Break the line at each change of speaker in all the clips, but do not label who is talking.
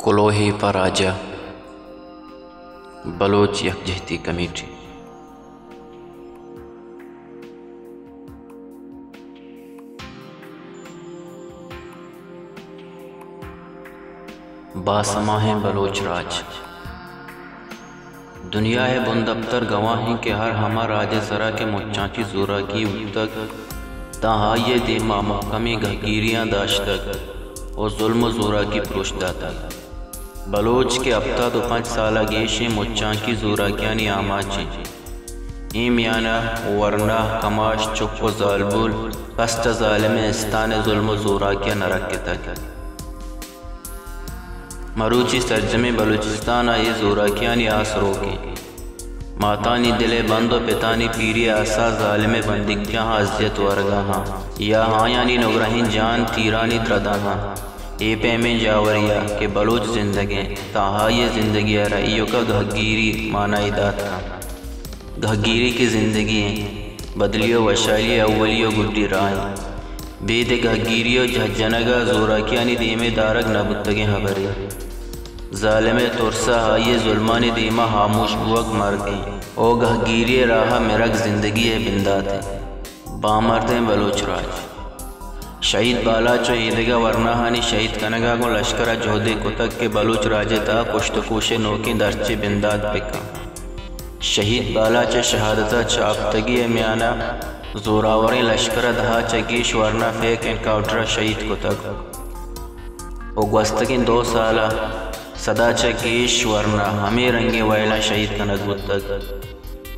कुलोही पर आजा Bloch यकजहती committee. बासमाह Bloch राज दुनिया है बुंदफ्तर गवाही के हर हमा राज जरा के मुच्चाची जोरा की तक तहा ये देमा महकमी गहगीरियाँ दाश्तक और जुल्म जोरा की प्रोशदा तक बलोच के अब्ता तो 5 साल गेशे मुच्चा की जोरा क्या नी आमाची ईमियाना वरना कमाश चुप जालबुल कष्ट जालिम इस्तान जुल्म जोरा क्या नरक के तक मरूची सरजमे बलूचिस्तान ये जोरा क्या नी आसरों की मातानी दिले बंदो पितानी पीरी आसा जालिम बंदिक क्या अजियत वरगा हाँ या हाँ यानी नुगरहीन जान तीरानी त्रदा हाँ ए पे में जावरिया के बलूच जिंदगी ताहा ये जिंदगी रईयों का घगीरी माना इदात था घगीरी की जिंदगी बदलियो वशाली अव्वलियो गुड्डी राय बेद घगीरियो झज्जनगा जोरा क्या नी दीमे दारक नबुतगे हबरी जालिम तुरसा ये जुल्मानी दीमा हामूश बुअक मर गई ओ घगीरी राह मेरक जिंदगी है बिंदात बामरते बलोच राज शहीद बाला चो ईदगा वरनाहानी शहीद कनगा को लश्करा जोधे कुतक के बलूच राजता कुश्तकुशे नोकी दर्चे बिंदाद पिका शहीद बाला च शहादता चाप्तगी म्याना जोरावरी लश्कर दहा चगीश वरना फेक एनकाउंटर शहीद कुतक उगवस्तकिन 2 साला सदा चगीश वरना हमें रंगे वैला शहीद कनक बुतक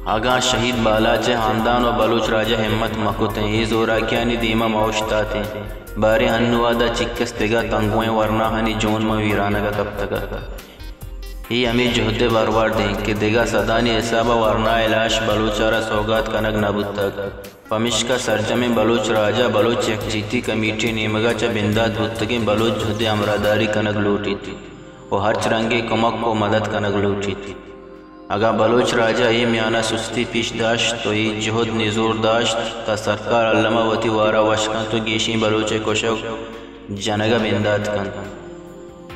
आगा शहीद बाला चे खानदान और बलूच राजा हिम्मत मकुत ये जोरा क्या नी दीमा मौशता थे बारे हनुवादा चिक्कस तेगा तंगुए वरना हनी जोन में वीराना का कब तक ये हमें जोहदे बारवार दें कि देगा सदानी हिसाबा वरना इलाश बलूचारा सौगात कनक नबुत तक पमिश का सरजमे बलूच राजा बलूच यकजीती कमेटी नीमगा च बिंदात बुतगी बलूच जोहदे अमरादारी कनक लूटी थी और हर चरंगे कमक को मदद कनक लूटी थी अगर बलोच राजा ये म्याना सुस्ती पीश दाश्त तो ये जहद निजोर दाश्त ता सरकार अल्लामा वती वारा वशकन तो गेशी बलोचे कोशक जनगा बिंदात कन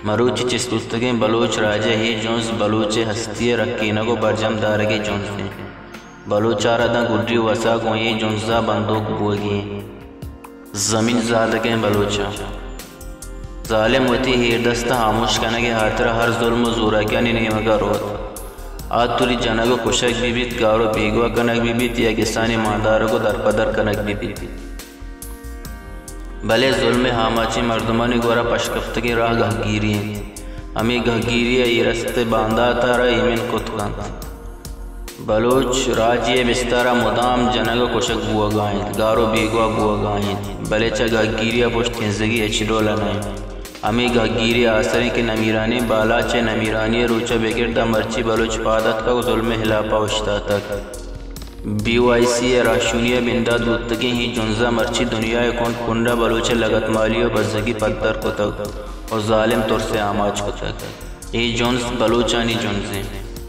मरूच चिस्तुस्तगे बलोच राजा ही जोंस बलोचे हस्ती रखी नगो बरजम दारगे जोंस ने बलोचारा दा गुड्री वसा को ये जोंसा बंदूक बोगी जमीन ज़ादगे बलोचा जालिम वती हीर दस्ता खामोश कनगे हाथरा हर जुल्म जोरा क्या नेमगा रोत आतुरी जनक कुशक बीबीत गारो बेगवा कनक बीबीत या किसानी मादार को दरपदर कनक बीबीत भले जुल्म हामाची मर्दमानी गोरा पशकफ्त की राह घगीरी हमें घगीरी ये रस्ते बांधा तारा इमिन कुतकान बलोच राजिए बिस्तारा मुदाम जनक कुशक बुआ गाएं गारो बेगवा बुआ गाएं भले च घगीरिया पुष्ट खिंजगी एचडोला नहीं हमें घगीरी आसरे के नमीरानी बाला चे नमीरानी रोचा बेगिरदा मर्ची बलोच पादत का जुल्म हिलापा उश्ता तक BYC राशुनिया बिंदा दूतगी ही जुंजा मर्ची दुनिया कौन कुंडा बलोचे लगत मालियो बजगी पत्थर को तक और जालिम तुर से आमाज को तक ये जोन्स बलोचानी जोन्से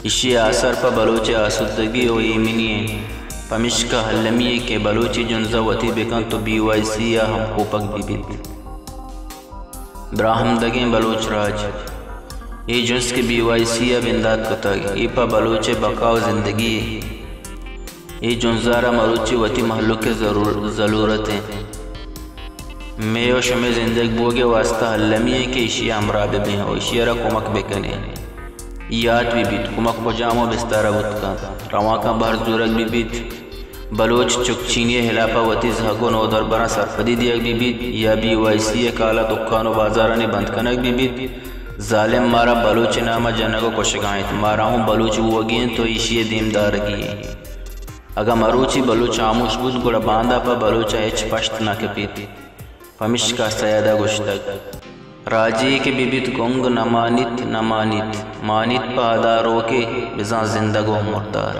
इसी आसर पर बलोचे आसुदगी और ईमिनी पमिश का हल्लमी के बलोची जुंजा वती बेकन तो BYC या हम कोपक बीबी ब्राह्मदगे बलोच राज ये जुन्स के BYC या बिंदात कुतग ये पा बलोचे बकाव जिंदगी ये जुंजारा मरूची वती महलुक के ज़रूरत है मैं शुमे जिंदगी बोगे वास्ता हल्लमी के इशिया अमराब में हो इशियारा कुमक बेकने याद भी बीत कुमक पजामो बिस्तारा बुतका रवा का बाहर जुरक भी बीत बलोच चुकचीनिया हिलापा वती जहगो नौदर बना सरफदी दिया बीबीत या BYC काला दुकानो बाजारा ने बंद कनक बीबीत जालिम मारा बलोच नामा जनगो कोशगाएं मारा हूँ बलोच वगीन तो इशिये दीमदार की अगर मरूची बलोच आमुश बुद गुड़ा बांधा पा बलोचा एच पश्त ना के पीती पमिश का सयादा गुश्तक राजी के बीबीत गुंग नमानित मानित पादारों के बिजा जिंदगो मुर्दार